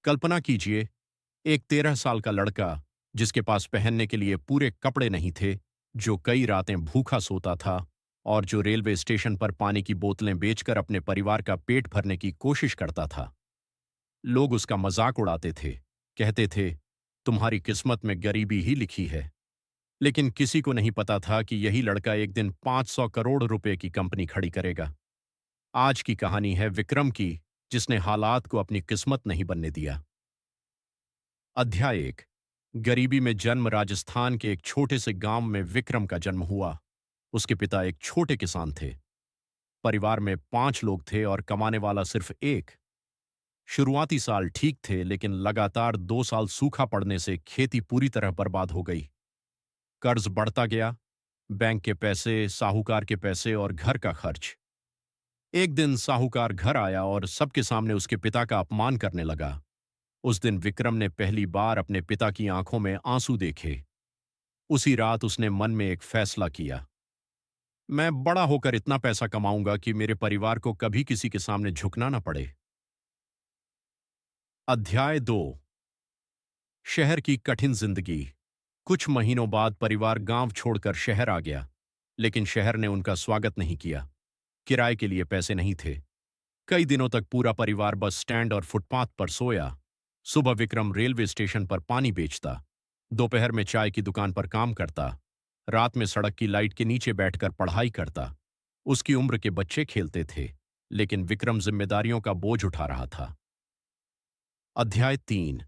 कल्पना कीजिए, एक 13 साल का लड़का जिसके पास पहनने के लिए पूरे कपड़े नहीं थे, जो कई रातें भूखा सोता था और जो रेलवे स्टेशन पर पानी की बोतलें बेचकर अपने परिवार का पेट भरने की कोशिश करता था। लोग उसका मजाक उड़ाते थे, कहते थे, तुम्हारी किस्मत में गरीबी ही लिखी है। लेकिन किसी को नहीं पता था कि यही लड़का एक दिन 500 करोड़ रुपए की कंपनी खड़ी करेगा। आज की कहानी है विक्रम की, जिसने हालात को अपनी किस्मत नहीं बनने दिया। अध्याय 1। गरीबी में जन्म। राजस्थान के एक छोटे से गांव में विक्रम का जन्म हुआ। उसके पिता एक छोटे किसान थे। परिवार में 5 लोग थे और कमाने वाला सिर्फ एक। शुरुआती साल ठीक थे, लेकिन लगातार 2 साल सूखा पड़ने से खेती पूरी तरह बर्बाद हो गई। कर्ज बढ़ता गया, बैंक के पैसे, साहूकार के पैसे और घर का खर्च। एक दिन साहूकार घर आया और सबके सामने उसके पिता का अपमान करने लगा। उस दिन विक्रम ने पहली बार अपने पिता की आंखों में आंसू देखे। उसी रात उसने मन में एक फैसला किया, मैं बड़ा होकर इतना पैसा कमाऊंगा कि मेरे परिवार को कभी किसी के सामने झुकना न पड़े। अध्याय 2। शहर की कठिन जिंदगी। कुछ महीनों बाद परिवार गांव छोड़कर शहर आ गया, लेकिन शहर ने उनका स्वागत नहीं किया। किराए के लिए पैसे नहीं थे। कई दिनों तक पूरा परिवार बस स्टैंड और फुटपाथ पर सोया। सुबह विक्रम रेलवे स्टेशन पर पानी बेचता, दोपहर में चाय की दुकान पर काम करता, रात में सड़क की लाइट के नीचे बैठकर पढ़ाई करता। उसकी उम्र के बच्चे खेलते थे, लेकिन विक्रम जिम्मेदारियों का बोझ उठा रहा था। अध्याय 3।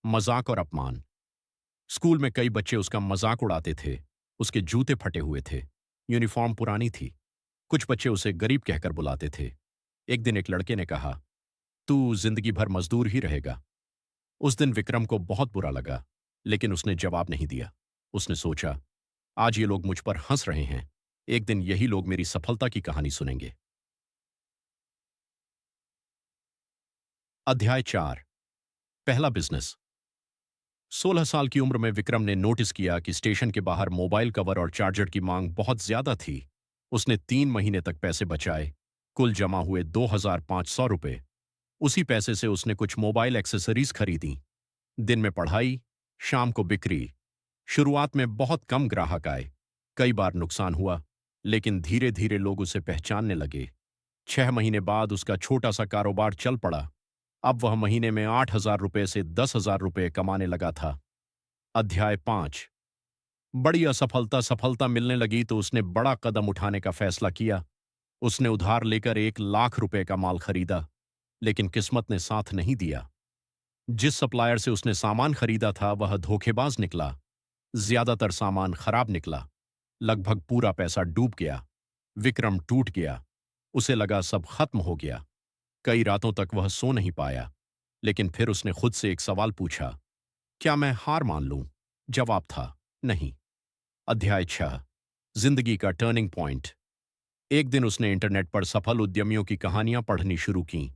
मजाक और अपमान। स्कूल में कई बच्चे उसका मजाक उड़ाते थे। उसके जूते फटे हुए थे, यूनिफॉर्म पुरानी थी। कुछ बच्चे उसे गरीब कहकर बुलाते थे। एक दिन एक लड़के ने कहा, तू जिंदगी भर मजदूर ही रहेगा। उस दिन विक्रम को बहुत बुरा लगा, लेकिन उसने जवाब नहीं दिया। उसने सोचा, आज ये लोग मुझ पर हंस रहे हैं, एक दिन यही लोग मेरी सफलता की कहानी सुनेंगे। अध्याय 4। पहला बिजनेस। 16 साल की उम्र में विक्रम ने नोटिस किया कि स्टेशन के बाहर मोबाइल कवर और चार्जर की मांग बहुत ज्यादा थी। उसने 3 महीने तक पैसे बचाए। कुल जमा हुए 2,500 रुपए। उसी पैसे से उसने कुछ मोबाइल एक्सेसरीज खरीदी। दिन में पढ़ाई, शाम को बिक्री। शुरुआत में बहुत कम ग्राहक आए, कई बार नुकसान हुआ, लेकिन धीरे धीरे लोग उसे पहचानने लगे। 6 महीने बाद उसका छोटा सा कारोबार चल पड़ा। अब वह महीने में 8,000 रुपये से 10,000 रुपये कमाने लगा था। अध्याय 5। बड़ी असफलता सफलता मिलने लगी तो उसने बड़ा कदम उठाने का फैसला किया। उसने उधार लेकर 1,00,000 रुपये का माल खरीदा, लेकिन किस्मत ने साथ नहीं दिया। जिस सप्लायर से उसने सामान खरीदा था वह धोखेबाज निकला। ज्यादातर सामान खराब निकला। लगभग पूरा पैसा डूब गया। विक्रम टूट गया। उसे लगा सब खत्म हो गया। कई रातों तक वह सो नहीं पाया। लेकिन फिर उसने खुद से एक सवाल पूछा, क्या मैं हार मान लूं? जवाब था, नहीं। अध्याय 6। जिंदगी का टर्निंग पॉइंट। एक दिन उसने इंटरनेट पर सफल उद्यमियों की कहानियां पढ़नी शुरू की।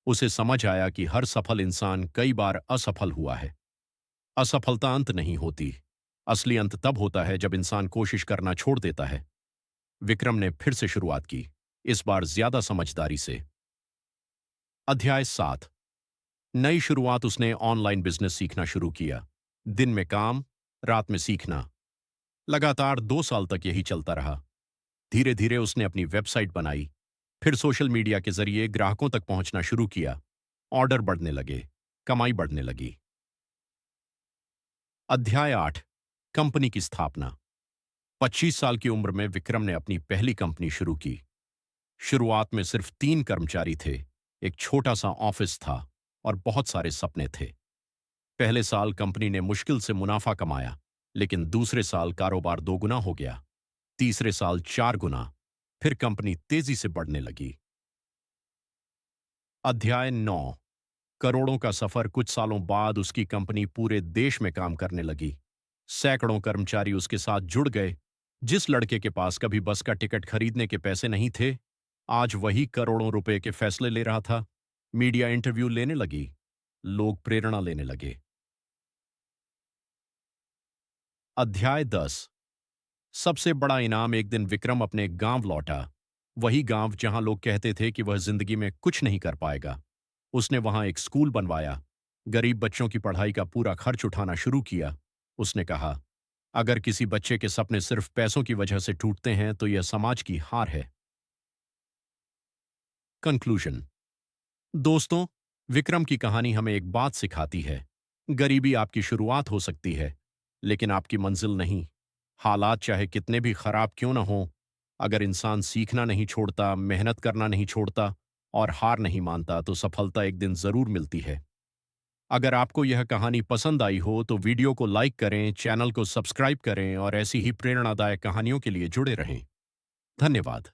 उसे समझ आया कि हर सफल इंसान कई बार असफल हुआ है। असफलता अंत नहीं होती। असली अंत तब होता है जब इंसान कोशिश करना छोड़ देता है। विक्रम ने फिर से शुरुआत की, इस बार ज्यादा समझदारी से। अध्याय 7। नई शुरुआत। उसने ऑनलाइन बिजनेस सीखना शुरू किया। दिन में काम, रात में सीखना। लगातार 2 साल तक यही चलता रहा। धीरे धीरे उसने अपनी वेबसाइट बनाई, फिर सोशल मीडिया के जरिए ग्राहकों तक पहुंचना शुरू किया। ऑर्डर बढ़ने लगे, कमाई बढ़ने लगी। अध्याय 8। कंपनी की स्थापना। 25 साल की उम्र में विक्रम ने अपनी पहली कंपनी शुरू की। शुरुआत में सिर्फ 3 कर्मचारी थे, एक छोटा सा ऑफिस था और बहुत सारे सपने थे। पहले साल कंपनी ने मुश्किल से मुनाफा कमाया, लेकिन दूसरे साल कारोबार 2 गुना हो गया, तीसरे साल 4 गुना। फिर कंपनी तेजी से बढ़ने लगी। अध्याय 9। करोड़ों का सफर। कुछ सालों बाद उसकी कंपनी पूरे देश में काम करने लगी। सैकड़ों कर्मचारी उसके साथ जुड़ गए। जिस लड़के के पास कभी बस का टिकट खरीदने के पैसे नहीं थे, आज वही करोड़ों रुपए के फैसले ले रहा था। मीडिया इंटरव्यू लेने लगी। लोग प्रेरणा लेने लगे। अध्याय 10। सबसे बड़ा इनाम। एक दिन विक्रम अपने गांव लौटा, वही गांव जहां लोग कहते थे कि वह जिंदगी में कुछ नहीं कर पाएगा। उसने वहां एक स्कूल बनवाया। गरीब बच्चों की पढ़ाई का पूरा खर्च उठाना शुरू किया। उसने कहा, अगर किसी बच्चे के सपने सिर्फ पैसों की वजह से टूटते हैं तो यह समाज की हार है। कंक्लूजन। दोस्तों, विक्रम की कहानी हमें एक बात सिखाती है। गरीबी आपकी शुरुआत हो सकती है, लेकिन आपकी मंजिल नहीं। हालात चाहे कितने भी खराब क्यों ना हों, अगर इंसान सीखना नहीं छोड़ता, मेहनत करना नहीं छोड़ता और हार नहीं मानता, तो सफलता एक दिन जरूर मिलती है। अगर आपको यह कहानी पसंद आई हो तो वीडियो को लाइक करें, चैनल को सब्सक्राइब करें और ऐसी ही प्रेरणादायक कहानियों के लिए जुड़े रहें। धन्यवाद।